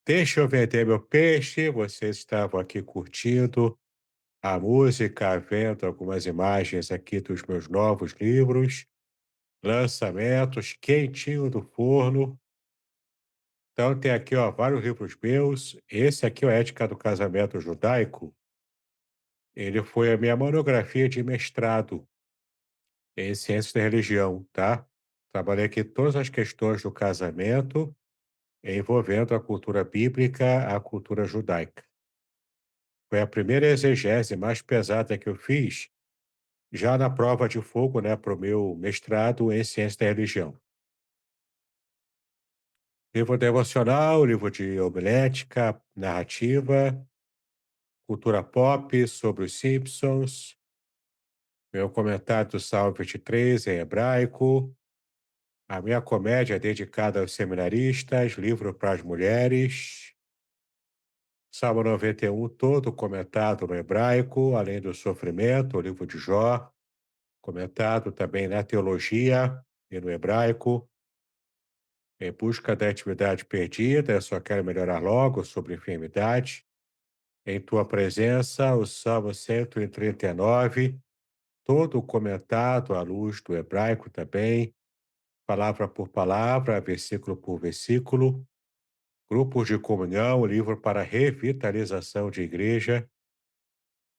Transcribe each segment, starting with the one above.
Deixa eu vender meu peixe. Vocês estavam aqui curtindo a música, vendo algumas imagens aqui dos meus novos livros, lançamentos, quentinho do forno. Então tem aqui, ó, vários livros meus. Esse aqui, ó, Ética do Casamento Judaico. Ele foi a minha monografia de mestrado em Ciências da Religião, tá? Trabalhei aqui todas as questões do casamento envolvendo a cultura bíblica, a cultura judaica. Foi a primeira exegese mais pesada que eu fiz, já na prova de fogo, né, para o meu mestrado em Ciência da Religião. Livro devocional, livro de homilética, narrativa, cultura pop sobre os Simpsons, meu comentário do Salmo 23 em hebraico, a minha comédia dedicada aos seminaristas, livro para as mulheres, Salmo 91 todo comentado no hebraico, além do sofrimento, o livro de Jó, comentado também na teologia e no hebraico, em busca da atividade perdida, eu só quero melhorar logo sobre enfermidade. Em tua presença, o Salmo 139, todo comentado à luz do hebraico também, palavra por palavra, versículo por versículo. Grupos de comunhão, livro para revitalização de igreja.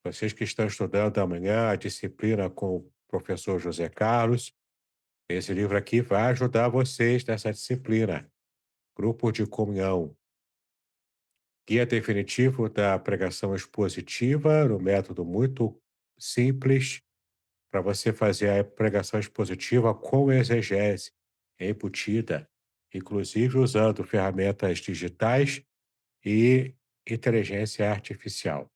Vocês que estão estudando amanhã a disciplina com o professor José Carlos, esse livro aqui vai ajudar vocês nessa disciplina. Grupo de comunhão. Guia definitivo da pregação expositiva, no método muito simples, para você fazer a pregação expositiva com exegese embutida, inclusive usando ferramentas digitais e inteligência artificial.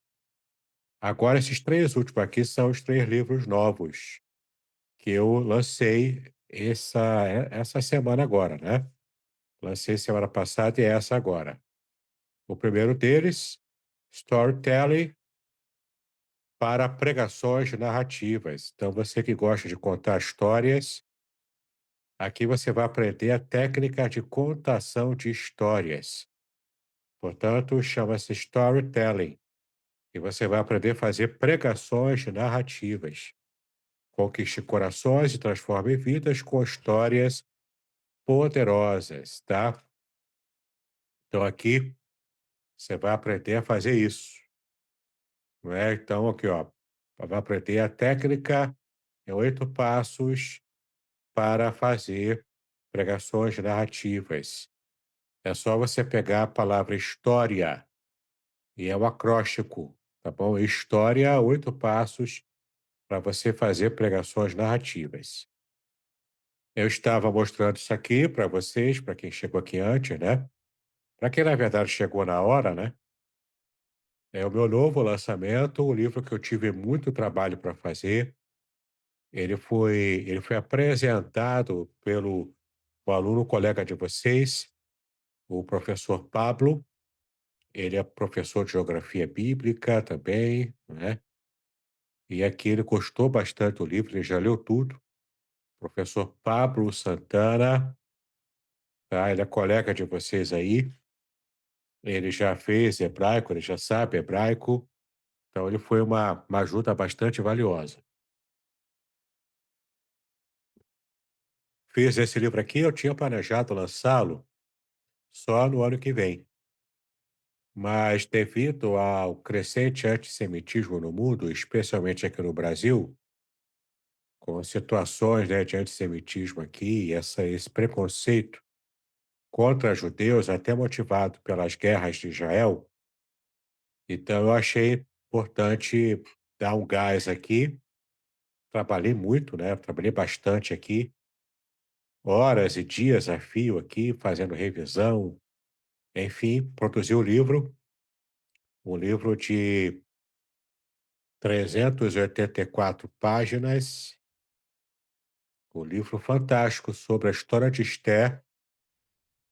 Agora, esses três últimos aqui são os três livros novos que eu lancei essa semana agora, né? Lancei semana passada e essa agora. O primeiro deles, Storytelling para pregações narrativas. Então, você que gosta de contar histórias, aqui você vai aprender a técnica de contação de histórias. Portanto, chama-se Storytelling. E você vai aprender a fazer pregações narrativas. Conquiste corações e transforme vidas com histórias poderosas, tá? Então, aqui você vai aprender a fazer isso. Não é? Então, aqui, ó, vai aprender a técnica em 8 passos para fazer pregações narrativas. É só você pegar a palavra história e é o acróstico, tá bom? História, 8 passos para você fazer pregações narrativas. Eu estava mostrando isso aqui para vocês, para quem chegou aqui antes, né? Para quem na verdade chegou na hora, né? É o meu novo lançamento, o livro que eu tive muito trabalho para fazer. Ele foi apresentado pelo o aluno colega de vocês, o professor Pablo. Ele é professor de geografia bíblica também, né? E aqui ele gostou bastante do livro, ele já leu tudo. Professor Pablo Santana, tá? Ele é colega de vocês aí. Ele já fez hebraico, ele já sabe hebraico. Então ele foi uma ajuda bastante valiosa. Fiz esse livro aqui, eu tinha planejado lançá-lo só no ano que vem. Mas devido ao crescente antissemitismo no mundo, especialmente aqui no Brasil, com situações, né, de antissemitismo aqui, esse preconceito contra judeus, até motivado pelas guerras de Israel, então eu achei importante dar um gás aqui. Trabalhei muito, né? Trabalhei bastante aqui, horas e dias a fio aqui, fazendo revisão, enfim, produzi o livro, um livro de 384 páginas, um livro fantástico sobre a história de Esther,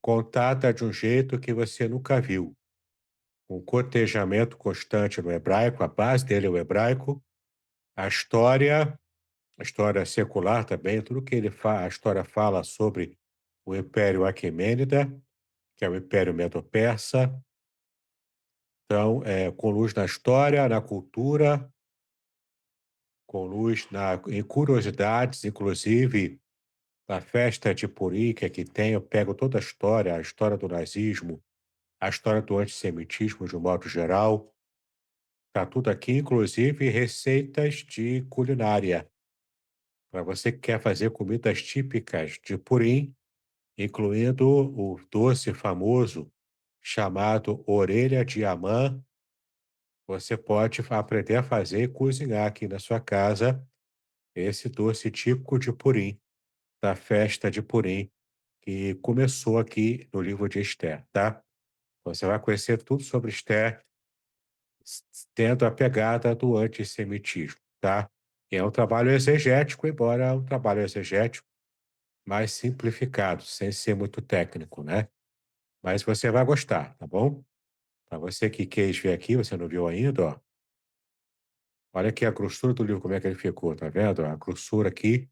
contada de um jeito que você nunca viu. Um cotejamento constante no hebraico, a base dele é o hebraico, a história secular também, tudo que a história fala sobre o Império Aquemênida, que é o Império Medo-Persa, Então, com luz na história, na cultura, com luz em curiosidades, inclusive a festa de Purim, que aqui tem, eu pego toda a história do nazismo, a história do antissemitismo de um modo geral. Tá tudo aqui, inclusive receitas de culinária. Para você que quer fazer comidas típicas de Purim, incluindo o doce famoso chamado orelha de Amã, você pode aprender a fazer e cozinhar aqui na sua casa esse doce típico de Purim, da festa de Purim, que começou aqui no livro de Esther, tá? Você vai conhecer tudo sobre Esther, tendo a pegada do antissemitismo, tá? E é um trabalho exegético, embora um trabalho exegético mais simplificado, sem ser muito técnico, né? Mas você vai gostar, tá bom? Para você que quis ver aqui, você não viu ainda, ó. Olha aqui a grossura do livro, como é que ele ficou, tá vendo? A grossura aqui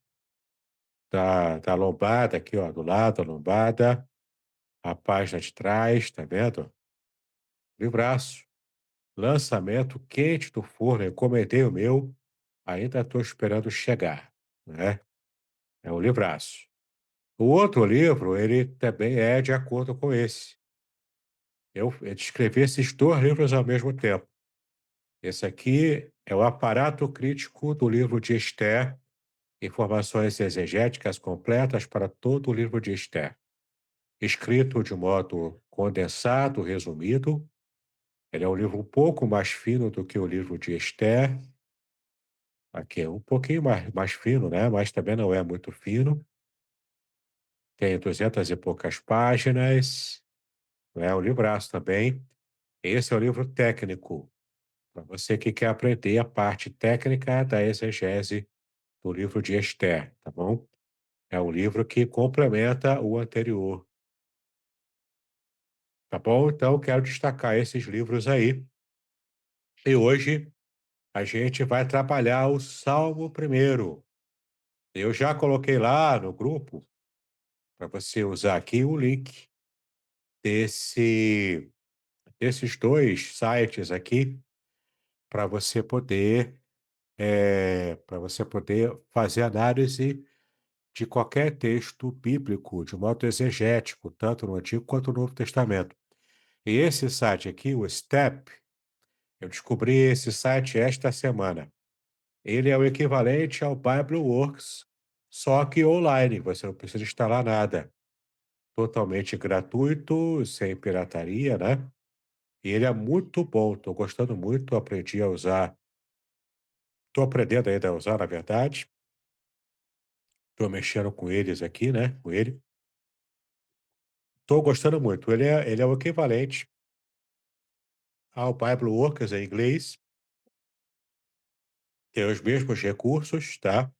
da lombada, aqui, ó, do lado, a lombada, a página de trás, tá vendo? Livraço. Lançamento quente do forno, encomendei o meu, ainda estou esperando chegar, né? É um livraço. O outro livro, ele também é de acordo com esse. Eu escrevi esses dois livros ao mesmo tempo. Esse aqui é o aparato crítico do livro de Esther, informações exegéticas completas para todo o livro de Esther, escrito de modo condensado, resumido. Ele é um livro um pouco mais fino do que o livro de Esther. Aqui é um pouquinho mais fino, né? Mas também não é muito fino. Tem 200 e poucas páginas. É um livraço também. Esse é o livro técnico, para você que quer aprender a parte técnica da exegese do livro de Esther, tá bom? É um livro que complementa o anterior, tá bom? Então, quero destacar esses livros aí. E hoje a gente vai trabalhar o Salmo primeiro. Eu já coloquei lá no grupo para você usar aqui o link desse, desses dois sites aqui para você poder fazer análise de qualquer texto bíblico de modo exegético, tanto no Antigo quanto no Novo Testamento. E esse site aqui, o STEP, eu descobri esse site esta semana. Ele é o equivalente ao BibleWorks, só que online, você não precisa instalar nada. Totalmente gratuito, sem pirataria, né? E ele é muito bom, estou gostando muito, aprendi a usar. Estou aprendendo ainda a usar, na verdade. Estou mexendo com eles aqui, né? Com ele. Estou gostando muito. Ele é o equivalente ao BibleWorks em inglês. Tem os mesmos recursos, tá?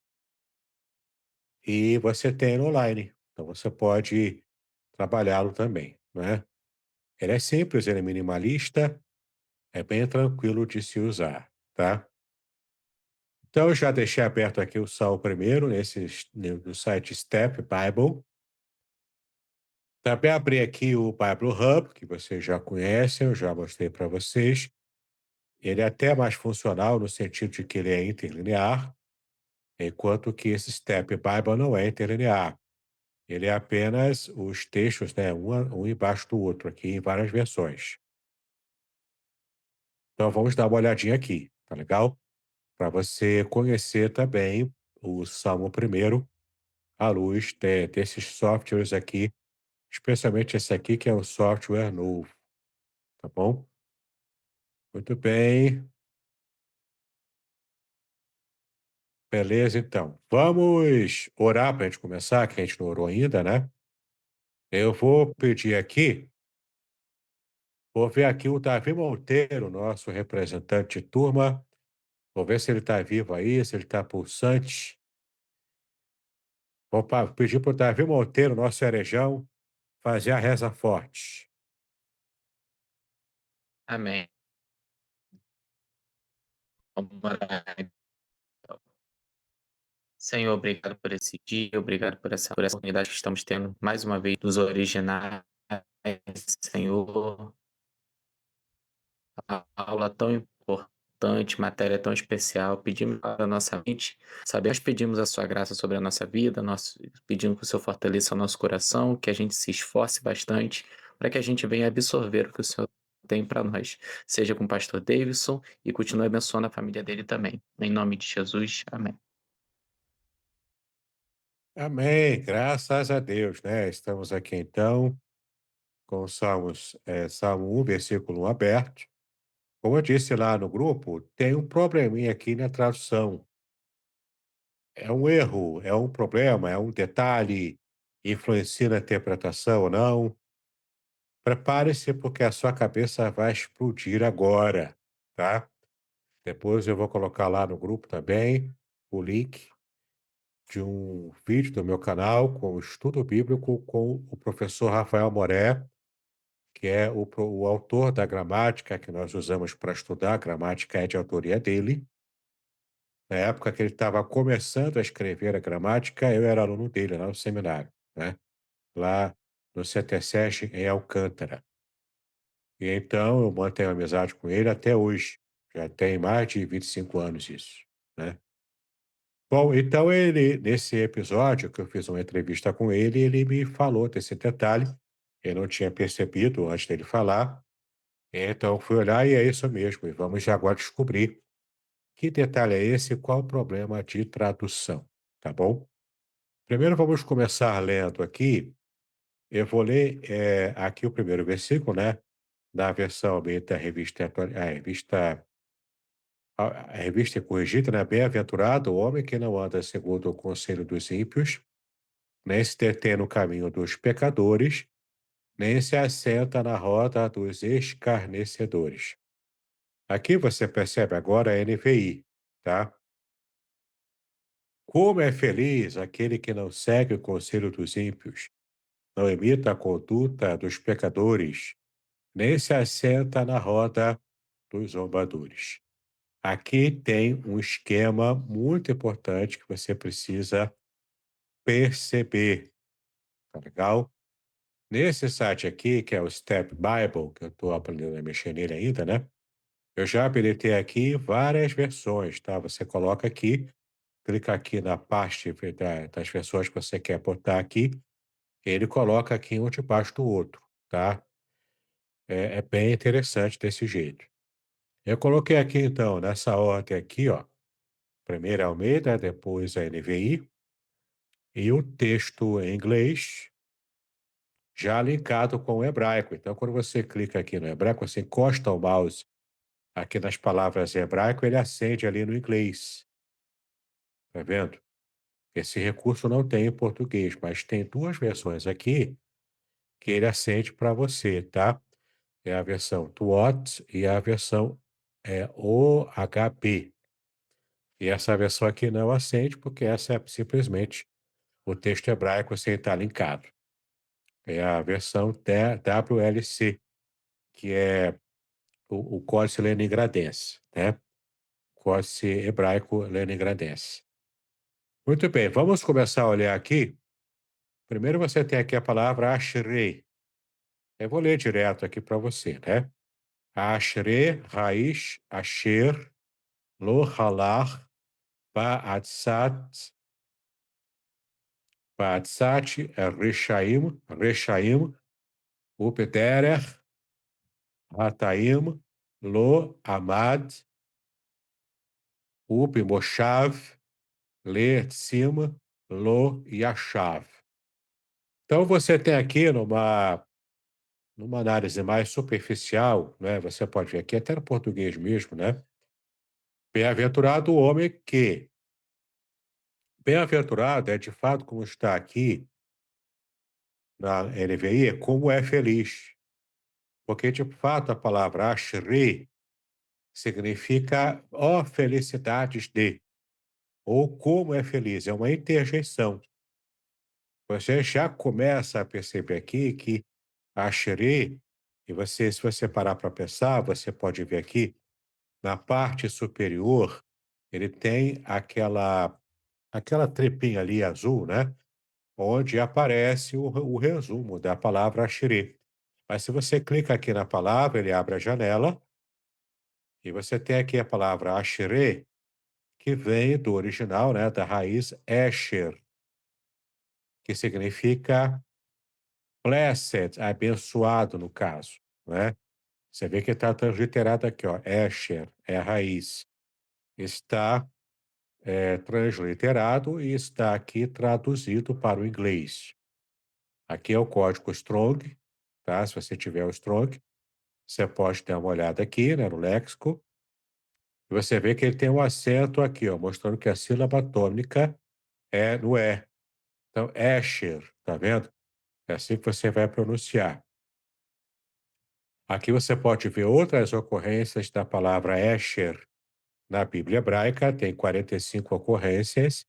E você tem ele online. Então você pode trabalhá-lo também, né? Ele é simples, ele é minimalista, é bem tranquilo de se usar, tá? Então eu já deixei aberto aqui o Salmo primeiro no site Step Bible. Também abri aqui o Bible Hub, que vocês já conhecem, eu já mostrei para vocês. Ele é até mais funcional no sentido de que ele é interlinear, enquanto que esse Step Bible não é interlinear. Ele é apenas os textos, né, um embaixo do outro, aqui em várias versões. Então vamos dar uma olhadinha aqui, tá legal? Para você conhecer também o Salmo primeiro à luz desses softwares aqui, especialmente esse aqui, que é um software novo, tá bom? Muito bem. Beleza, então. Vamos orar para a gente começar, que a gente não orou ainda, né? Eu vou pedir aqui, vou ver aqui o Davi Monteiro, nosso representante de turma. Vou ver se ele está vivo aí, se ele está pulsante. Vou pedir para o Davi Monteiro, nosso herejão, fazer a reza forte. Amém. Vamos orar, então. Senhor, obrigado por esse dia, obrigado por essa oportunidade que estamos tendo mais uma vez dos originais, Senhor. a aula tão importante, matéria tão especial. Pedimos para a nossa mente, sabe, nós pedimos a sua graça sobre a nossa vida, nós pedimos que o Senhor fortaleça o nosso coração, que a gente se esforce bastante para que a gente venha absorver o que o Senhor tem para nós. Seja com o pastor Davidson e continue abençoando a família dele também. Em nome de Jesus, amém. Amém, graças a Deus, né? Estamos aqui então com Salmo 1, versículo 1 aberto. Como eu disse lá no grupo, tem um probleminha aqui na tradução. É um erro, é um problema, é um detalhe, influencia na interpretação ou não. Prepare-se porque a sua cabeça vai explodir agora, tá? Depois eu vou colocar lá no grupo também o link de um vídeo do meu canal com o estudo bíblico com o professor Rafael Moré, que é o autor da gramática que nós usamos para estudar. A gramática é de autoria dele. Na época que ele estava começando a escrever a gramática, eu era aluno dele lá no seminário, né? Lá no CTSESC em Alcântara. E então eu mantenho amizade com ele até hoje. Já tem mais de 25 anos isso, né? Bom, então ele, nesse episódio que eu fiz uma entrevista com ele me falou desse detalhe. Eu não tinha percebido antes dele falar. Então fui olhar e é isso mesmo. E vamos já agora descobrir que detalhe é esse e qual o problema de tradução, tá bom? Primeiro vamos começar lendo aqui. Eu vou ler aqui o primeiro versículo, né? Da versão B da revista, a revista corrigida, né? Bem-aventurado o homem que não anda segundo o conselho dos ímpios, nem se detém no caminho dos pecadores, nem se assenta na roda dos escarnecedores. Aqui você percebe agora a NVI, tá? Como é feliz aquele que não segue o conselho dos ímpios, não imita a conduta dos pecadores, nem se assenta na roda dos zombadores. Aqui tem um esquema muito importante que você precisa perceber, tá legal? Nesse site aqui, que é o Step Bible, que eu estou aprendendo a mexer nele ainda, né? Eu já habilitei aqui várias versões, tá? Você coloca aqui, clica aqui na parte das versões que você quer botar aqui, ele coloca aqui um debaixo do outro, tá? É bem interessante desse jeito. Eu coloquei aqui, então, nessa ordem aqui, ó, primeiro a Almeida, depois a NVI, e o texto em inglês já linkado com o hebraico. Então, quando você clica aqui no hebraico, você encosta o mouse aqui nas palavras em hebraico, ele acende ali no inglês. Tá vendo? Esse recurso não tem em português, mas tem duas versões aqui que ele acende para você, tá? É a versão TWAT e a versão OHP. E essa versão aqui não acende porque essa é simplesmente o texto hebraico sem estar linkado. É a versão WLC, que é o Códice Leningradense, né? Códice hebraico Leningradense. Muito bem, vamos começar a olhar aqui. Primeiro você tem aqui a palavra Ashrei. Eu vou ler direto aqui para você, né? Ashrei, raiz, Asher, Lo Halach, Ba'atzat, Ba'atzat, Reshaim, Reshaim, Upederech, Hataim, Lo Amad, Up Moshav, Le Tzim, Lo Yashav. Então você tem aqui numa análise mais superficial, né? Você pode ver aqui até no português mesmo, né? Bem-aventurado o homem que. Bem-aventurado é de fato como está aqui na NVI, é como é feliz. Porque de fato a palavra ashri significa ó felicidades de, ou como é feliz, é uma interjeição. Você já começa a perceber aqui que ashri, e você, se você parar para pensar, você pode ver aqui na parte superior, ele tem aquela trepinha ali azul, né? Onde aparece o resumo da palavra Ashri. Mas se você clica aqui na palavra, ele abre a janela E você tem aqui a palavra Asherê, que vem do original, né, da raiz Esher, que significa blessed, abençoado no caso, né? Você vê que está transliterado aqui, ó, Esher é a raiz. Está transliterado e está aqui traduzido para o inglês. Aqui é o código Strong, tá? Se você tiver o Strong, você pode dar uma olhada aqui, né, no léxico, e você vê que ele tem um acento aqui, ó, mostrando que a sílaba tônica é no E. Então, Escher, tá vendo? É assim que você vai pronunciar. Aqui você pode ver outras ocorrências da palavra Escher na Bíblia hebraica, tem 45 ocorrências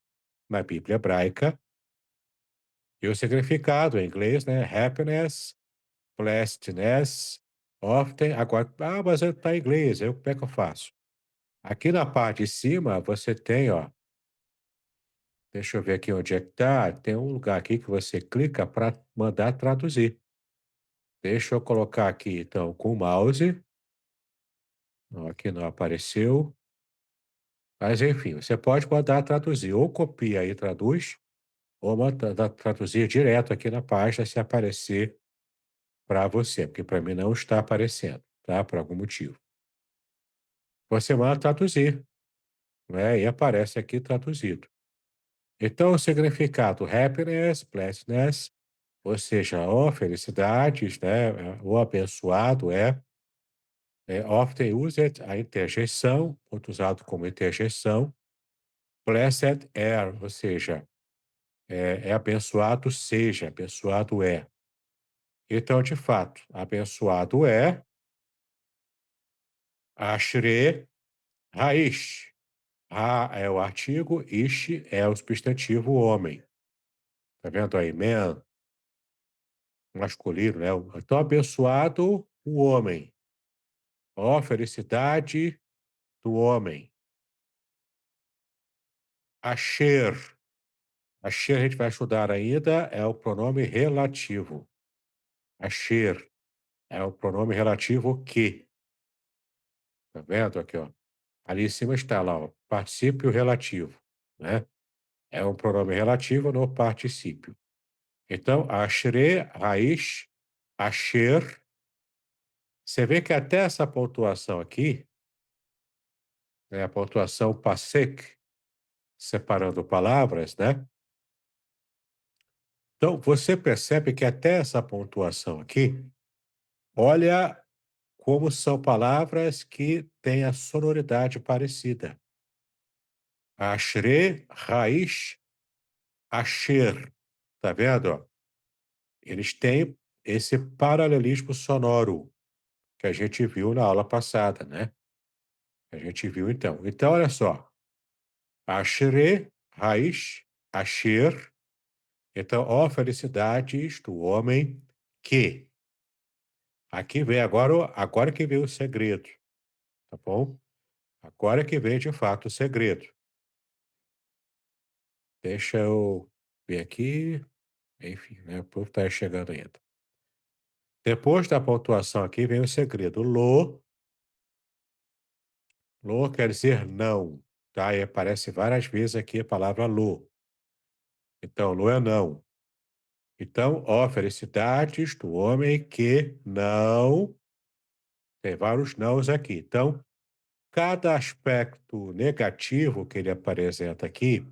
na Bíblia hebraica, e o significado em inglês, né? Happiness, blessedness, often. Agora, mas está em inglês, aí como é que eu faço? Aqui na parte de cima você tem, ó, deixa eu ver aqui onde é que tá, tem um lugar aqui que você clica para mandar traduzir. Deixa eu colocar aqui então com o mouse. Não, aqui não apareceu. Mas enfim, você pode mandar traduzir, ou copia e traduz, ou manda traduzir direto aqui na página se aparecer para você, porque para mim não está aparecendo, tá? Por algum motivo. Você manda traduzir, né? E aparece aqui traduzido. Então, o significado happiness, blessedness, ou seja, ó, felicidades, né? O abençoado é often used, a interjeição, muito usado como interjeição. Blessed are, ou seja, é abençoado seja, abençoado é. Então, de fato, abençoado é Ashre Raish. A é o artigo, ish é o substantivo homem. Tá vendo aí? Man, masculino, né? Então, abençoado o homem. Ó, felicidade do homem. Asher. Asher a gente vai estudar ainda, é o pronome relativo. Asher é o pronome relativo que. Tá vendo aqui, ó? Ali em cima está lá, ó, particípio relativo, né? É um pronome relativo no particípio. Então, Ashre, raiz, Asher. Você vê que até essa pontuação aqui, né, a pontuação pasek, separando palavras, né? Então, você percebe que até essa pontuação aqui, olha como são palavras que têm a sonoridade parecida. Ashre, raiz, asher. Tá vendo? Ó? Eles têm esse paralelismo sonoro que a gente viu na aula passada, né? A gente viu então. Então, olha só. Ashre, raiz, asher. Então, ó felicidades do homem que. Aqui vem agora que vem o segredo, tá bom? Agora que vem de fato o segredo. Deixa eu ver aqui. Enfim, né? O povo está chegando ainda. Depois da pontuação aqui vem o segredo. Lo quer dizer não, tá? E aparece várias vezes aqui a palavra lo. Então, lo é não. Então, ó, felicidades do homem que não. Tem vários nãos aqui. Então, cada aspecto negativo que ele apresenta aqui,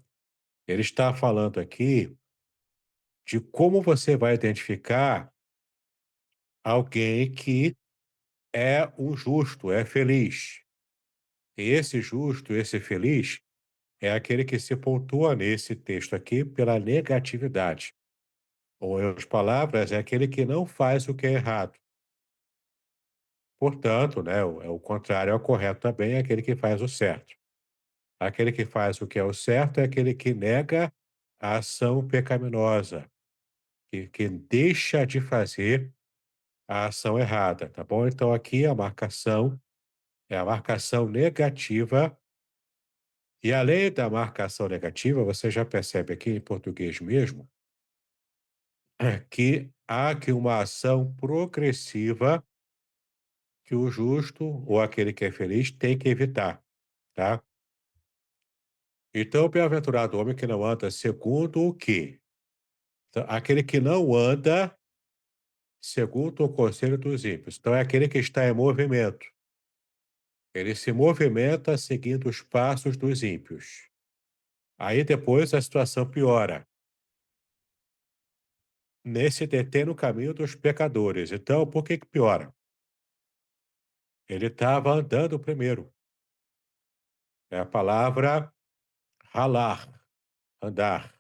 ele está falando aqui de como você vai identificar alguém que é um justo, é feliz. E esse justo, esse feliz, é aquele que se pontua nesse texto aqui pela negatividade. Ou, em outras palavras, é aquele que não faz o que é errado. Portanto, né, o contrário ao correto também, é aquele que faz o certo. Aquele que faz o que é o certo é aquele que nega a ação pecaminosa, que deixa de fazer a ação errada, tá bom? Então, aqui a marcação é a marcação negativa. E além da marcação negativa, você já percebe aqui em português mesmo que há aqui uma ação progressiva que o justo ou aquele que é feliz tem que evitar, tá? Então, bem-aventurado o homem que não anda segundo o quê? Então, aquele que não anda segundo o conselho dos ímpios. Então, é aquele que está em movimento. Ele se movimenta seguindo os passos dos ímpios. Aí depois a situação piora. Nesse detém no caminho dos pecadores. Então, por que que piora? Ele estava andando primeiro. É a palavra ralar, andar.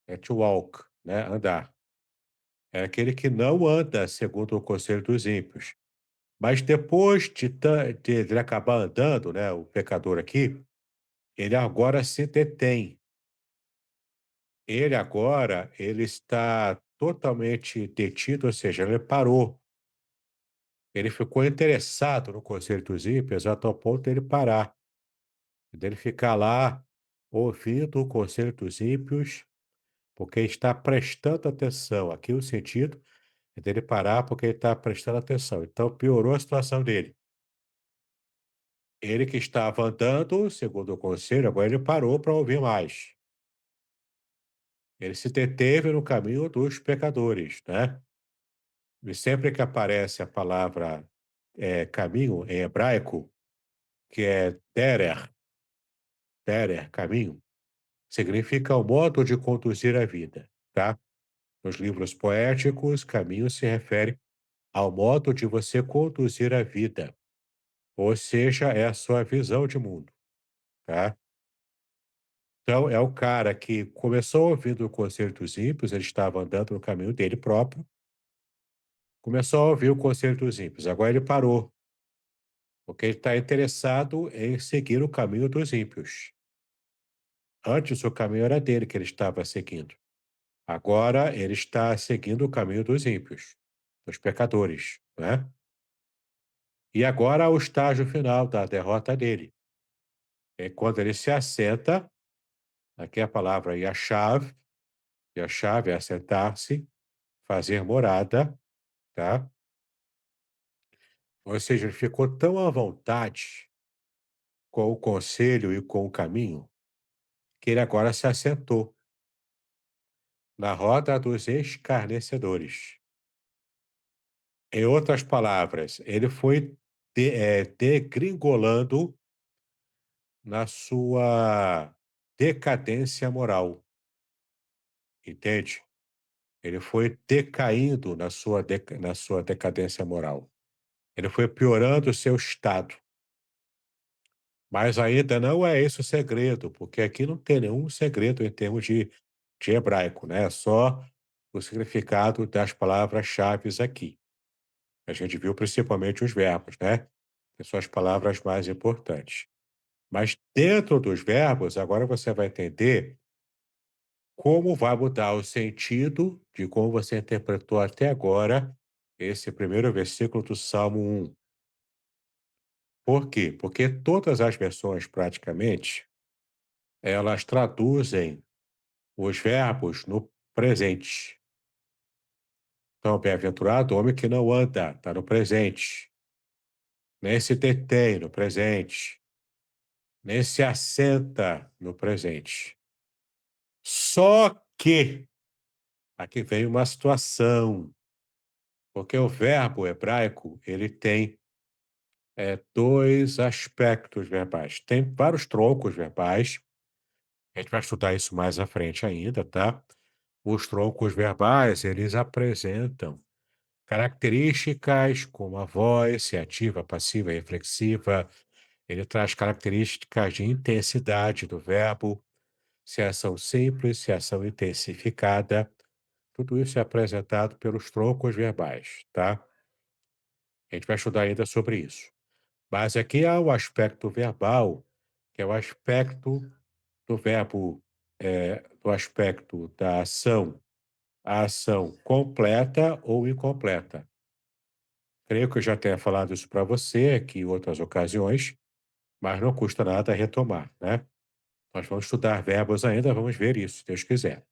É to walk, né? Andar. É aquele que não anda segundo o conselho dos ímpios. Mas depois de ele acabar andando, né, o pecador aqui, ele agora se detém. Ele está totalmente detido, ou seja, ele parou. Ele ficou interessado no conselho dos ímpios a tal ponto dele parar, dele ficar lá ouvindo o conselho dos ímpios, porque está prestando atenção. Aqui o sentido é dele parar porque ele está prestando atenção. Então piorou a situação dele. Ele que estava andando, segundo o conselho, agora ele parou para ouvir mais. Ele se deteve no caminho dos pecadores, né? E sempre que aparece a palavra caminho em hebraico, que é derer, caminho, significa o modo de conduzir a vida, tá? Nos livros poéticos, caminho se refere ao modo de você conduzir a vida, ou seja, é a sua visão de mundo, tá? Então, é o cara que começou ouvindo o conselho dos ímpios, ele estava andando no caminho dele próprio, começou a ouvir o conselho dos ímpios, agora ele parou, porque ele está interessado em seguir o caminho dos ímpios. Antes o caminho era dele que ele estava seguindo. Agora ele está seguindo o caminho dos ímpios, dos pecadores, né? E agora o estágio final da derrota dele. É quando ele se assenta, aqui é a palavra yashav, yashav é assentar-se, fazer morada, tá? Ou seja, ele ficou tão à vontade com o conselho e com o caminho, que ele agora se assentou na roda dos escarnecedores. Em outras palavras, ele foi degringolando na sua decadência moral, entende? Ele foi decaindo na sua decadência moral. Ele foi piorando o seu estado. Mas ainda não é esse o segredo, porque aqui não tem nenhum segredo em termos de hebraico, né? É só o significado das palavras-chave aqui. A gente viu principalmente os verbos, né? Que são as palavras mais importantes. Mas dentro dos verbos, agora você vai entender como vai mudar o sentido de como você interpretou até agora esse primeiro versículo do Salmo 1. Por quê? Porque todas as versões, praticamente, elas traduzem os verbos no presente. Então, bem-aventurado o homem que não anda, está no presente. Nem se detém no presente. Nem se assenta no presente. Só que aqui vem uma situação, porque o verbo hebraico ele tem dois aspectos verbais. Tem vários troncos verbais. A gente vai estudar isso mais à frente ainda, tá? Os troncos verbais eles apresentam características como a voz, se ativa, passiva, reflexiva. Ele traz características de intensidade do verbo, se é ação simples, se é ação intensificada. Tudo isso é apresentado pelos troncos verbais, tá? A gente vai estudar ainda sobre isso. Mas aqui há o aspecto verbal, que é o aspecto do verbo, do aspecto da ação, a ação completa ou incompleta. Creio que eu já tenha falado isso para você aqui em outras ocasiões, mas não custa nada retomar, né? Nós vamos estudar verbos ainda, vamos ver isso, se Deus quiser.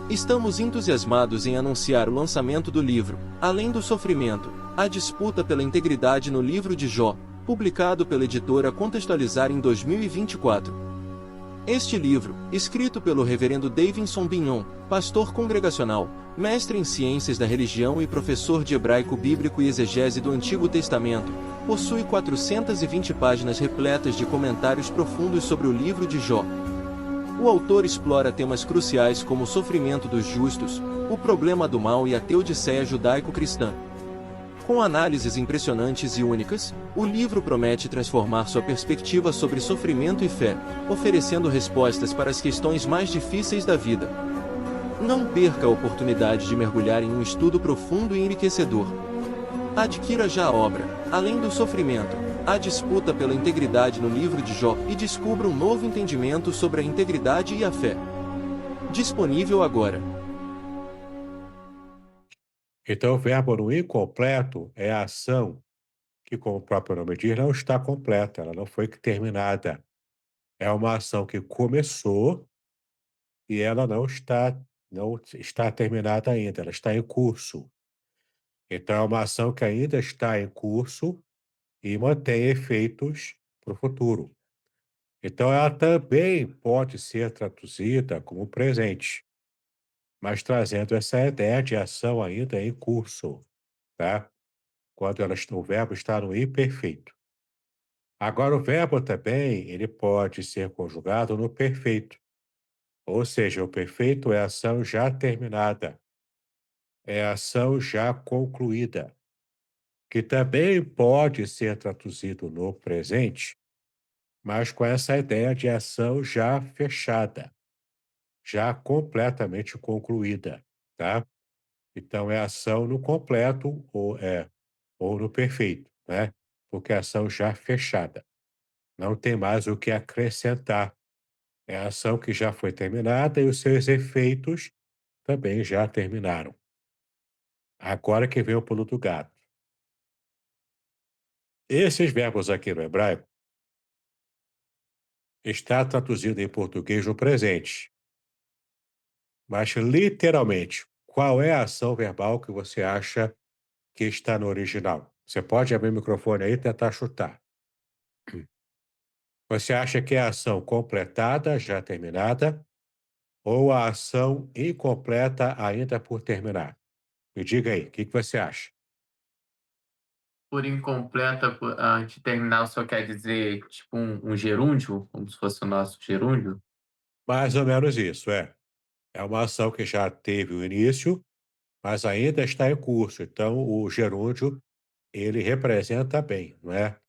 Estamos entusiasmados em anunciar o lançamento do livro, Além do Sofrimento, a disputa pela integridade no livro de Jó, publicado pela editora Contextualizar em 2024. Este livro, escrito pelo reverendo Davidson Bignon, pastor congregacional, mestre em ciências da religião e professor de hebraico bíblico e exegese do Antigo Testamento, possui 420 páginas repletas de comentários profundos sobre o livro de Jó. O autor explora temas cruciais como o sofrimento dos justos, o problema do mal e a teodiceia judaico-cristã. Com análises impressionantes e únicas, o livro promete transformar sua perspectiva sobre sofrimento e fé, oferecendo respostas para as questões mais difíceis da vida. Não perca a oportunidade de mergulhar em um estudo profundo e enriquecedor. Adquira já a obra, Além do Sofrimento, a disputa pela integridade no livro de Jó e descubra um novo entendimento sobre a integridade e a fé. Disponível agora. Então, o verbo no incompleto é a ação que, como o próprio nome diz, não está completa, ela não foi terminada. É uma ação que começou e ela não está terminada ainda, ela está em curso. Então, é uma ação que ainda está em curso e mantém efeitos para o futuro. Então, ela também pode ser traduzida como presente, mas trazendo essa ideia de ação ainda em curso, tá? Quando o verbo está no imperfeito. Agora, o verbo também, ele pode ser conjugado no perfeito, ou seja, o perfeito é ação já terminada, é ação já concluída, que também pode ser traduzido no presente, mas com essa ideia de ação já fechada, já completamente concluída, tá? Então é ação no completo ou no perfeito, né? Porque é ação já fechada. Não tem mais o que acrescentar. É a ação que já foi terminada e os seus efeitos também já terminaram. Agora que vem o pulo do gato. Esses verbos aqui no hebraico está traduzido em português no presente, mas literalmente, qual é a ação verbal que você acha que está no original? Você pode abrir o microfone aí e tentar chutar. Você acha que é a ação completada, já terminada, ou a ação incompleta ainda por terminar? Me diga aí, o que você acha? Por incompleta, de terminal só quer dizer tipo um gerúndio, como se fosse o nosso gerúndio? Mais ou menos isso, é. É uma ação que já teve o início, mas ainda está em curso. Então, o gerúndio, ele representa bem, não é?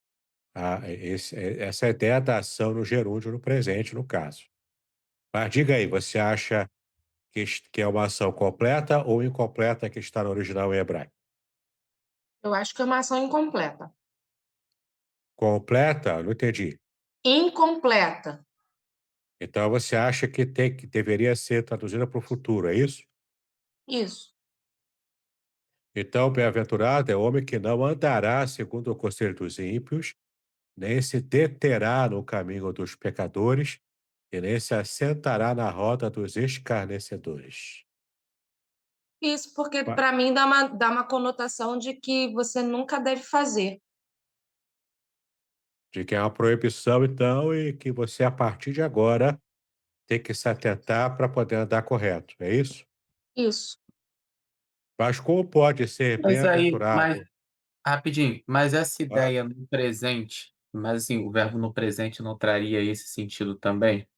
Essa ideia da ação no gerúndio no presente, no caso. Mas diga aí, você acha que é uma ação completa ou incompleta que está no original em hebraico? Eu acho que é uma ação incompleta. Completa? Não entendi. Incompleta. Então você acha que deveria ser traduzida para o futuro, é isso? Isso. Então, bem-aventurado é o homem que não andará segundo o conselho dos ímpios, nem se deterá no caminho dos pecadores, e nem se assentará na roda dos escarnecedores. Isso, porque Pa- para mim dá uma conotação de que você nunca deve fazer. De que é uma proibição, então, e que você, a partir de agora, tem que se atentar para poder andar correto, é isso? Isso. Mas como pode ser Mas bem-aventurado? rapidinho, mas essa Ah, ideia no presente, mas assim, o verbo no presente não traria esse sentido também?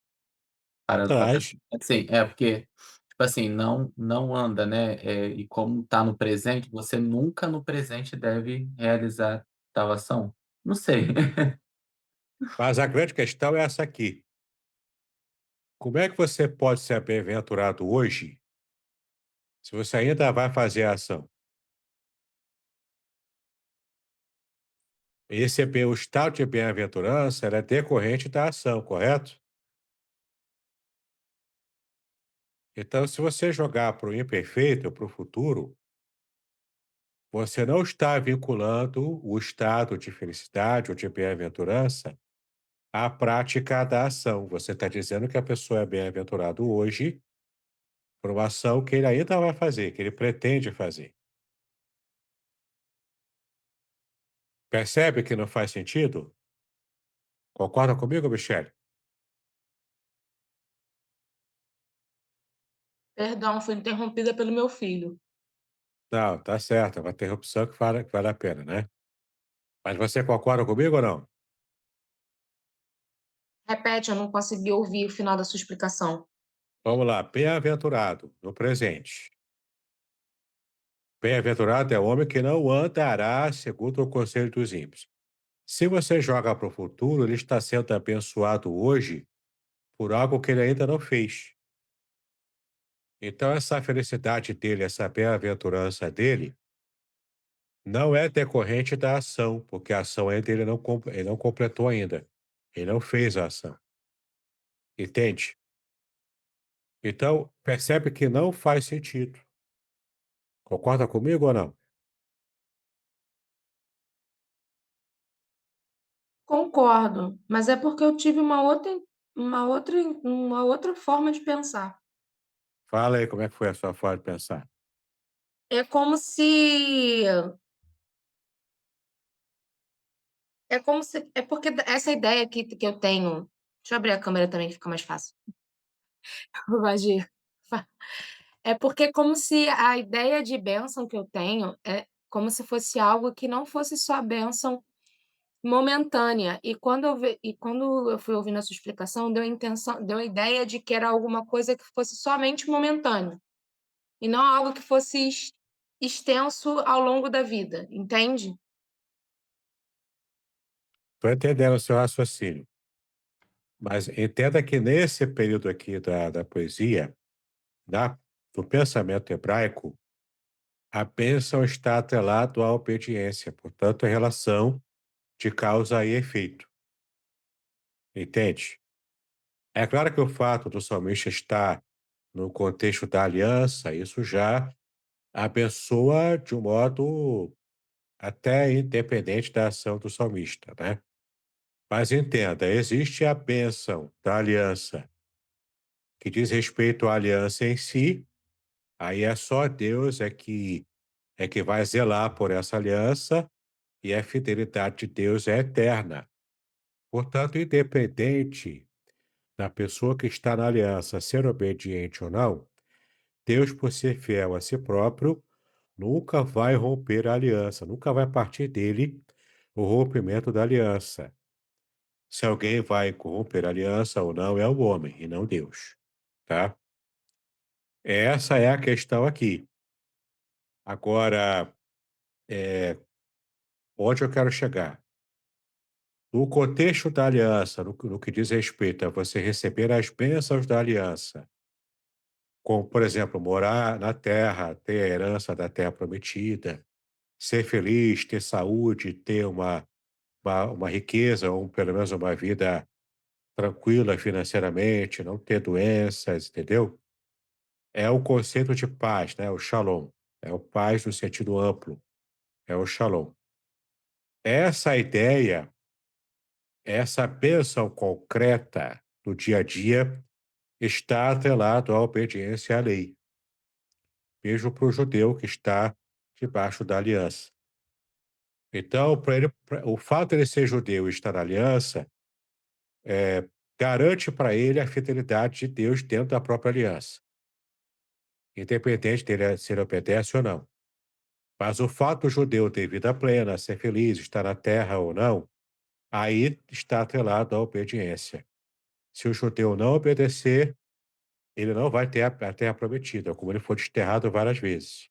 Parando pra pensar. traz. Assim, é porque, tipo assim, não anda, né, e como tá no presente, você nunca no presente deve realizar tal ação? Não sei. Mas a grande questão é essa aqui. Como é que você pode ser bem-aventurado hoje se você ainda vai fazer a ação? O estado de bem-aventurança era decorrente da ação, correto? Então, se você jogar para o imperfeito, para o futuro, você não está vinculando o estado de felicidade ou de bem-aventurança à prática da ação. Você está dizendo que a pessoa é bem-aventurado hoje, por uma ação que ele ainda vai fazer, que ele pretende fazer. Percebe que não faz sentido? Concorda comigo, Michele? Perdão, fui interrompida pelo meu filho. Não, tá certo, é uma interrupção que vale a pena, né? Mas você concorda comigo ou não? Repete, eu não consegui ouvir o final da sua explicação. Vamos lá, bem-aventurado, no presente. Bem-aventurado é o homem que não andará segundo o conselho dos ímpios. Se você joga para o futuro, ele está sendo abençoado hoje por algo que ele ainda não fez. Então, essa felicidade dele, essa bem-aventurança dele, não é decorrente da ação, porque a ação ainda ele não completou ainda. Ele não fez a ação. Entende? Então, percebe que não faz sentido. Concorda comigo ou não? Concordo, mas é porque eu tive uma outra forma de pensar. Fala aí como é que foi a sua forma de pensar. É como se é porque essa ideia que eu tenho. Deixa eu abrir a câmera também que fica mais fácil. Imagina. É porque é como se a ideia de bênção que eu tenho é como se fosse algo que não fosse só bênção momentânea. E quando eu fui ouvindo a sua explicação, deu a ideia de que era alguma coisa que fosse somente momentâneo, e não algo que fosse extenso ao longo da vida, entende? Estou entendendo o seu raciocínio. Mas entenda que nesse período aqui da poesia, da, do pensamento hebraico, a bênção está atrelada à obediência, portanto, a relação de causa e efeito. Entende? É claro que o fato do salmista estar no contexto da aliança, isso já abençoa de um modo até independente da ação do salmista, né? Mas entenda, existe a bênção da aliança que diz respeito à aliança em si, aí é só Deus é que vai zelar por essa aliança e a fidelidade de Deus é eterna. Portanto, independente da pessoa que está na aliança ser obediente ou não, Deus, por ser fiel a si próprio, nunca vai romper a aliança, nunca vai partir dele o rompimento da aliança. Se alguém vai corromper a aliança ou não, é o homem e não Deus, tá? Essa é a questão aqui. Agora, onde eu quero chegar? No contexto da aliança, no que diz respeito a você receber as bênçãos da aliança, como, por exemplo, morar na terra, ter a herança da terra prometida, ser feliz, ter saúde, ter uma riqueza, ou pelo menos uma vida tranquila financeiramente, não ter doenças, entendeu? É o conceito de paz, né? O shalom. É o paz no sentido amplo. É o shalom. Essa ideia, essa bênção concreta do dia a dia está atrelado à obediência à lei, mesmo para o judeu que está debaixo da aliança. Então, o fato de ele ser judeu e estar na aliança garante para ele a fidelidade de Deus dentro da própria aliança, independente dele se ele obedece ou não. Mas o fato do judeu ter vida plena, ser feliz, estar na terra ou não, aí está atrelado à obediência. Se o judeu não obedecer, ele não vai ter a terra prometida, como ele foi desterrado várias vezes.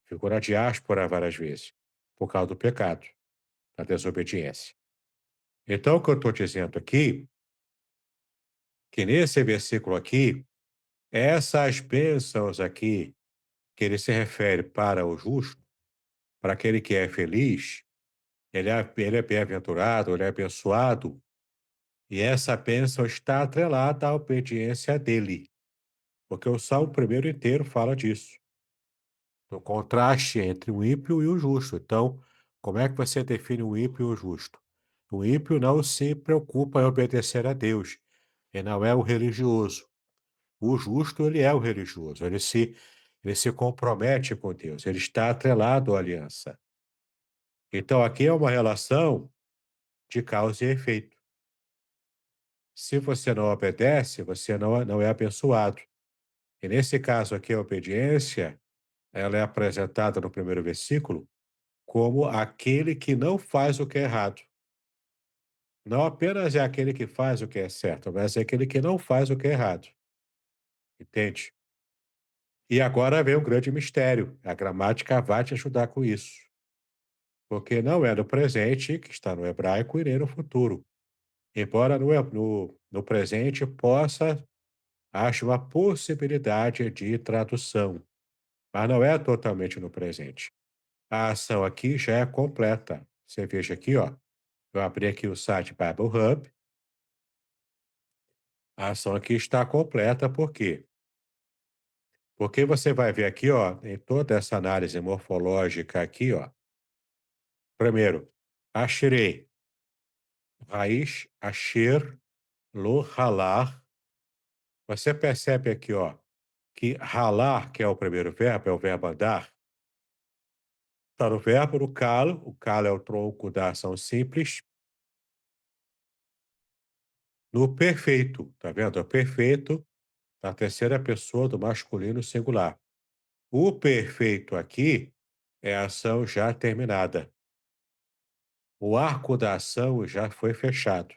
Ficou na diáspora várias vezes, por causa do pecado, da desobediência. Então, o que eu estou dizendo aqui, que nesse versículo aqui, essas bênçãos aqui, que ele se refere para o justo, para aquele que é feliz, ele é bem-aventurado, ele é abençoado, e essa bênção está atrelada à obediência dele, porque o Salmo primeiro inteiro fala disso, do contraste entre o ímpio e o justo. Então, como é que você define o ímpio e o justo? O ímpio não se preocupa em obedecer a Deus, e não é o religioso. O justo, ele é o religioso, ele se compromete com Deus, ele está atrelado à aliança. Então, aqui é uma relação de causa e efeito. Se você não obedece, você não é abençoado. E nesse caso aqui, a obediência, ela é apresentada no primeiro versículo como aquele que não faz o que é errado. Não apenas é aquele que faz o que é certo, mas é aquele que não faz o que é errado. Entende? E agora vem um grande mistério. A gramática vai te ajudar com isso. Porque não é no presente, que está no hebraico, e nem no futuro. Embora no presente possa, ache uma possibilidade de tradução, mas não é totalmente no presente. A ação aqui já é completa. Você veja aqui, ó. Eu abri aqui o site Bible Hub. A ação aqui está completa, por quê? Porque você vai ver aqui, ó, em toda essa análise morfológica aqui, ó. Primeiro, Asherei, raiz, Asher, lo, ralar. Você percebe aqui, ó, que ralar, que é o primeiro verbo, é o verbo andar, está no verbo no calo. O calo é o tronco da ação simples. No perfeito, tá vendo? É o perfeito na terceira pessoa do masculino singular. O perfeito aqui é a ação já terminada. O arco da ação já foi fechado.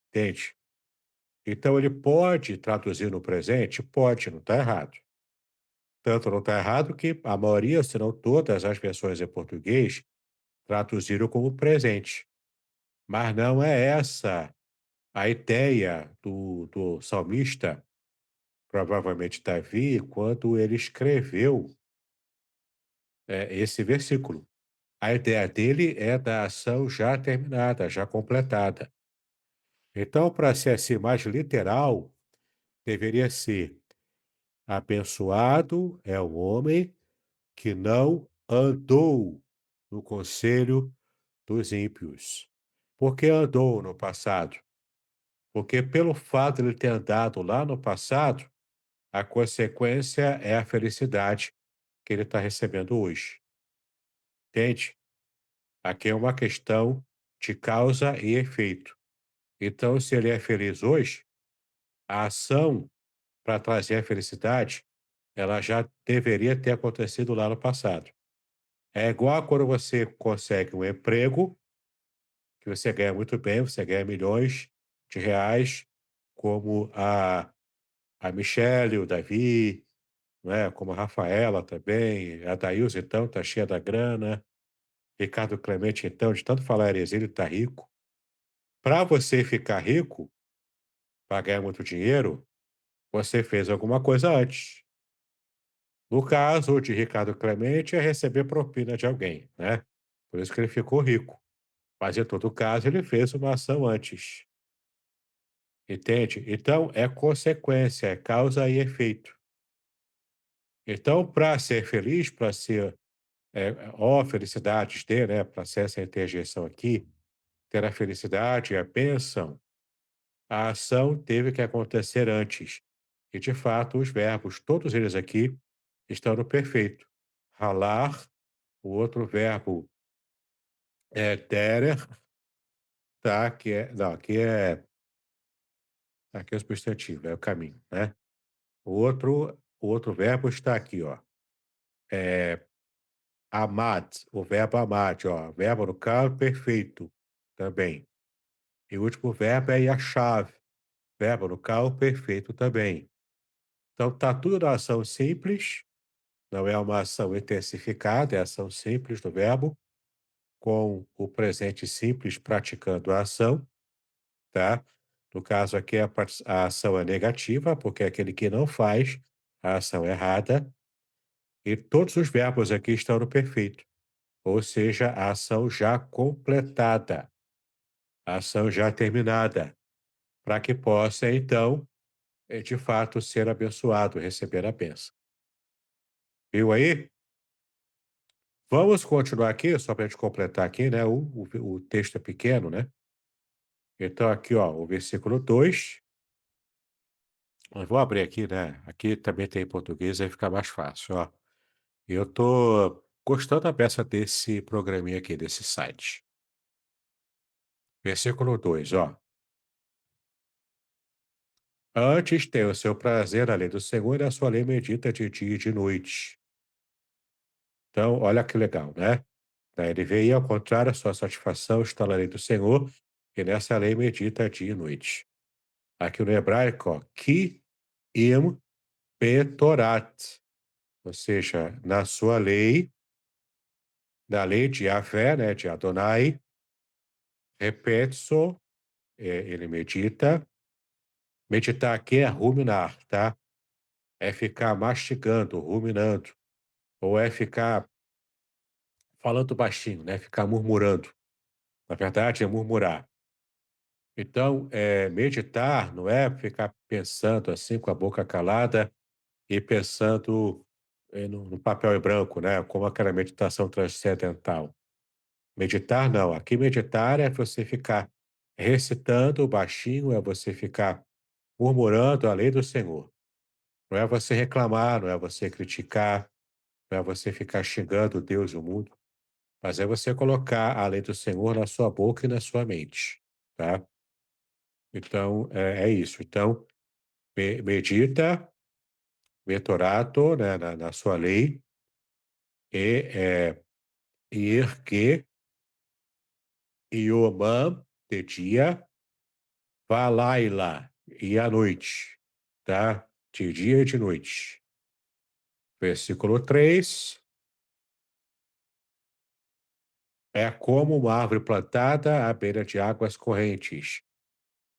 Entende? Então ele pode traduzir no presente? Pode, não está errado. Tanto não está errado que a maioria, se não todas as versões em português, traduziram como presente. Mas não é essa a ideia do salmista, provavelmente Davi, quando ele escreveu esse versículo. A ideia dele é da ação já terminada, já completada. Então, para ser assim mais literal, deveria ser: abençoado é o homem que não andou no conselho dos ímpios. Por que andou no passado? Porque pelo fato de ele ter andado lá no passado, a consequência é a felicidade que ele está recebendo hoje. Entende? Aqui é uma questão de causa e efeito. Então, se ele é feliz hoje, a ação para trazer a felicidade, ela já deveria ter acontecido lá no passado. É igual quando você consegue um emprego, que você ganha muito bem, você ganha milhões de reais, como a Michelle, o Davi, né, como a Rafaela também, a Daílza, então, está cheia da grana, Ricardo Clemente, então, de tanto falar heresia, ele está rico. Para você ficar rico, para ganhar muito dinheiro, você fez alguma coisa antes. No caso de Ricardo Clemente, é receber propina de alguém, né? Por isso que ele ficou rico. Mas, em todo caso, ele fez uma ação antes. Entende? Então, é consequência, é causa e efeito. Então, para ser feliz, para ser, ó, felicidades ter, né? Para ser essa interjeição aqui, ter a felicidade e a bênção, a ação teve que acontecer antes. E, de fato, os verbos, todos eles aqui, estão no perfeito. Ralar, o outro verbo é derer, tá? Que é, não, aqui é o substantivo, é o caminho, né? O outro verbo está aqui, ó. É amad, o verbo amad, ó. Verbo no caso, perfeito também. E o último verbo é yashav, verbo no caso, perfeito também. Então, tá tudo na ação simples, não é uma ação intensificada, é ação simples do verbo, com o presente simples praticando a ação, tá? No caso aqui, a ação é negativa, porque é aquele que não faz a ação errada, e todos os verbos aqui estão no perfeito, ou seja, a ação já completada, a ação já terminada, para que possa, então, de fato, ser abençoado, receber a bênção. Viu aí? Vamos continuar aqui, só para a gente completar aqui, né? O texto é pequeno, né? Então, aqui, ó, o versículo 2. Eu vou abrir aqui, né, aqui também tem em português, aí fica mais fácil, ó. Eu tô gostando da beça desse programinha aqui, desse site. Versículo 2, ó. Antes tem o seu prazer na lei do Senhor e a sua lei medita de dia e de noite. Então, olha que legal, né? Na NVI, ao contrário, a sua satisfação está na lei do Senhor, e nessa lei medita dia e noite. Aqui no hebraico, ó, ki im betorat, ou seja, na sua lei, na lei de Yahvé, né, de Adonai, repete-so, ele medita. Meditar aqui é ruminar, tá? É ficar mastigando, ruminando, ou é ficar falando baixinho, né? Ficar murmurando. Na verdade, é murmurar. Então, meditar não é ficar pensando assim com a boca calada e pensando no papel em branco, né? Como aquela meditação transcendental. Meditar, não. Aqui, meditar é você ficar recitando baixinho, é você ficar murmurando a lei do Senhor. Não é você reclamar, não é você criticar, não é você ficar xingando Deus e o mundo, mas é você colocar a lei do Senhor na sua boca e na sua mente, tá? Então, é isso. Então, medita, metorato, né, na sua lei, ir que Iomam, de dia, Valaila, e à noite, tá? De dia e de noite. Versículo 3. É como uma árvore plantada à beira de águas correntes.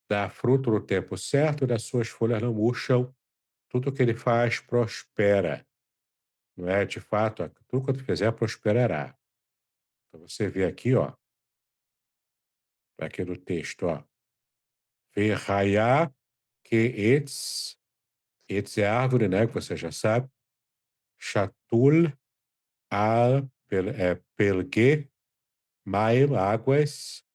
Dá fruto no tempo certo e das suas folhas não murcham. Tudo que ele faz prospera. Não é? De fato, tudo quanto fizer prosperará. Então você vê aqui, ó, aqui no texto, ó. Verraiá que etz é árvore, né? Que você já sabe. Chatul al pelgue, maim, águas.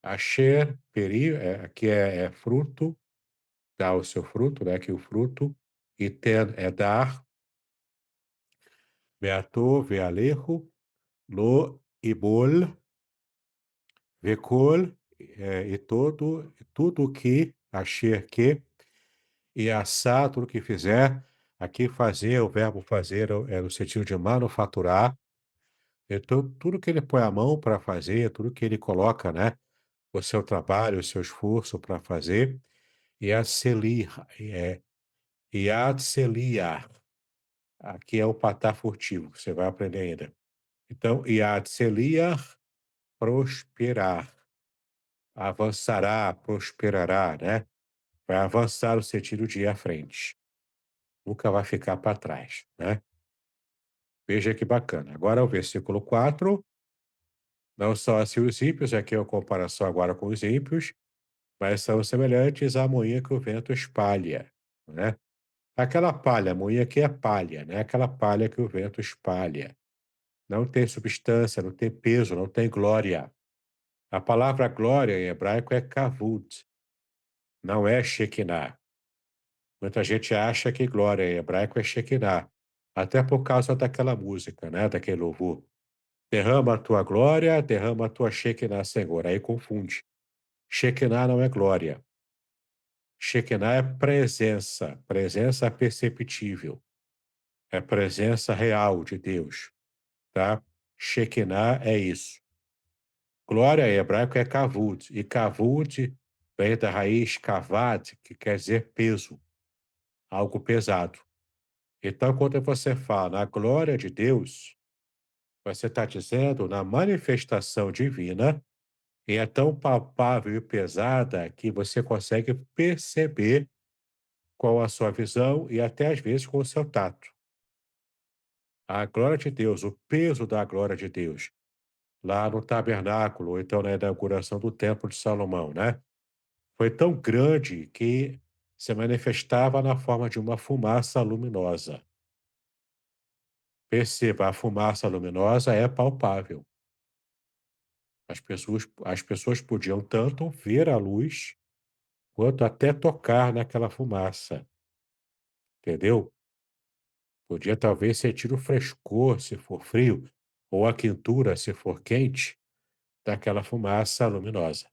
Asher, peri, aqui é fruto, dá o seu fruto, né? Aqui o fruto. E ten é dar. Beato, vealejo, lo ibol, vekol, e tudo que, asher que, e assar, tudo que fizer. Aqui fazer, o verbo fazer é no sentido de manufaturar. Então, tudo que ele põe a mão para fazer, tudo que ele coloca, né? O seu trabalho, o seu esforço para fazer. E a selir, e a selia. Aqui é o patar furtivo, que você vai aprender ainda. Então, e a selia, prosperar. Avançará, prosperará, né? Vai avançar no sentido de ir à frente. Nunca vai ficar para trás, né? Veja que bacana. Agora o versículo 4. Não são assim os ímpios, aqui é a comparação agora com os ímpios, mas são semelhantes à moinha que o vento espalha, né? Aquela palha, a moinha aqui é palha, né? Aquela palha que o vento espalha. Não tem substância, não tem peso, não tem glória. A palavra glória em hebraico é kavud, não é Shekinah. Muita gente acha que glória em hebraico é Shekinah, até por causa daquela música, né? Daquele louvor. Derrama a tua glória, derrama a tua Shekinah, Senhor. Aí confunde. Shekinah não é glória. Shekinah é presença, presença perceptível. É presença real de Deus, tá? Shekinah é isso. Glória em hebraico é kavud, e kavud vem da raiz kavad, que quer dizer peso, algo pesado. Então, quando você fala na glória de Deus, você está dizendo na manifestação divina, e é tão palpável e pesada que você consegue perceber com a sua visão e até às vezes com o seu tato. A glória de Deus, o peso da glória de Deus, lá no tabernáculo, ou então na inauguração do Templo de Salomão, né? Foi tão grande que se manifestava na forma de uma fumaça luminosa. Perceba, a fumaça luminosa é palpável. As pessoas podiam tanto ver a luz, quanto até tocar naquela fumaça. entendeu? Podia talvez sentir o frescor se for frio, ou a quentura se for quente, daquela fumaça luminosa.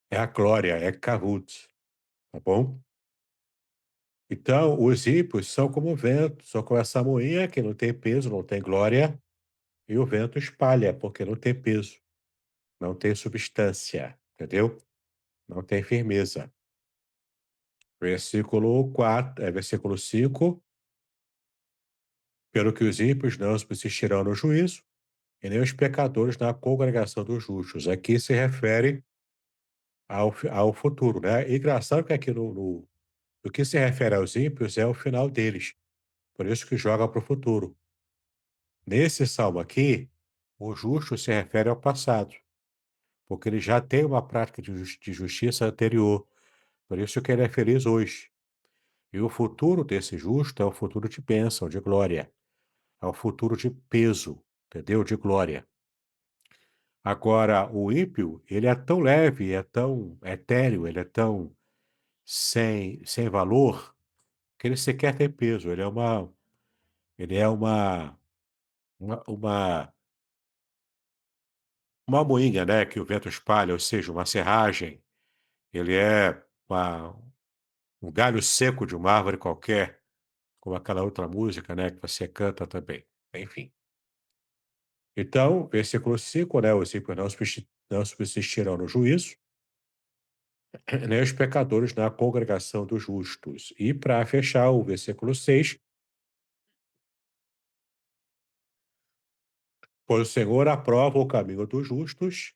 É a glória, é Kahut, tá bom? Então, os ímpios são como o vento, são como essa moinha que não tem peso, não tem glória, e o vento espalha, porque não tem peso, não tem substância, entendeu? Não tem firmeza. Versículo 5. Pelo que os ímpios não subsistirão no juízo, e nem os pecadores na congregação dos justos. Aqui se refere ao futuro, né? E engraçado que aqui no que se refere aos ímpios é o final deles. Por isso que joga para o futuro. Nesse salmo aqui, o justo se refere ao passado, porque ele já tem uma prática de justiça anterior. Por isso que ele é feliz hoje. E o futuro desse justo é o futuro de bênção, de glória. É o futuro de peso, entendeu? De glória. Agora, o ímpio, ele é tão leve, é tão etéreo, ele é tão sem valor, que ele sequer tem peso. Ele é uma, uma, uma moinha, né, que o vento espalha, ou seja, uma serragem. Ele é um galho seco de uma árvore qualquer, como aquela outra música, né, que você canta também. Enfim. Então, versículo 5, né, os ímpios não subsistirão no juízo, nem os pecadores na congregação dos justos. E para fechar, o versículo 6, pois o Senhor aprova o caminho dos justos,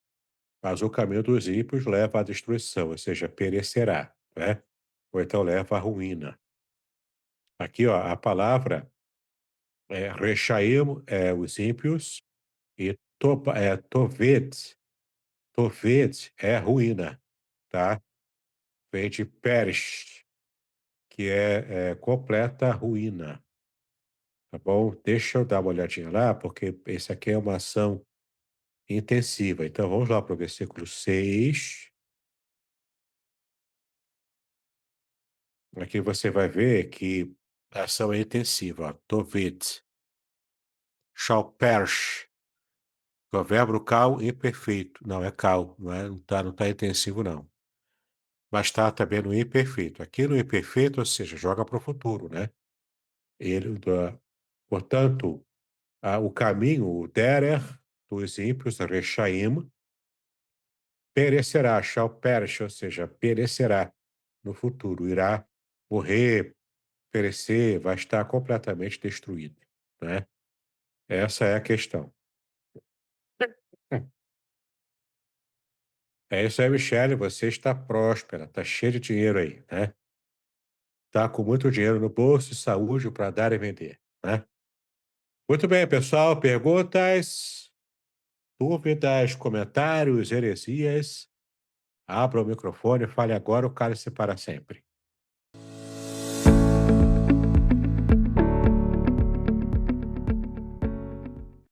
mas o caminho dos ímpios leva à destruição, ou seja, perecerá, né? Ou então leva à ruína. Aqui, ó, a palavra é rechaim, os ímpios, e toved é ruína, tá? Vem de perish, que é completa ruína. Tá bom? Deixa eu dar uma olhadinha lá, porque esse aqui é uma ação intensiva. Então, vamos lá para o versículo 6. Aqui você vai ver que a ação é intensiva. Ó. Tovit, shall perish. O verbo cal imperfeito. Não, é cal, não tá intensivo, não. Mas está também no imperfeito. Aqui no imperfeito, ou seja, joga para o futuro, né? Portanto, o caminho, o derer dos ímpios, rechaim, perecerá, shall perish, ou seja, perecerá no futuro, irá morrer, perecer, vai estar completamente destruído, né? Essa é a questão. É isso aí, Michele, você está próspera, está cheia de dinheiro aí, né? Está com muito dinheiro no bolso e saúde para dar e vender, né? Muito bem, pessoal, perguntas, dúvidas, comentários, heresias? Abra o microfone, fale agora ou cale-se para sempre.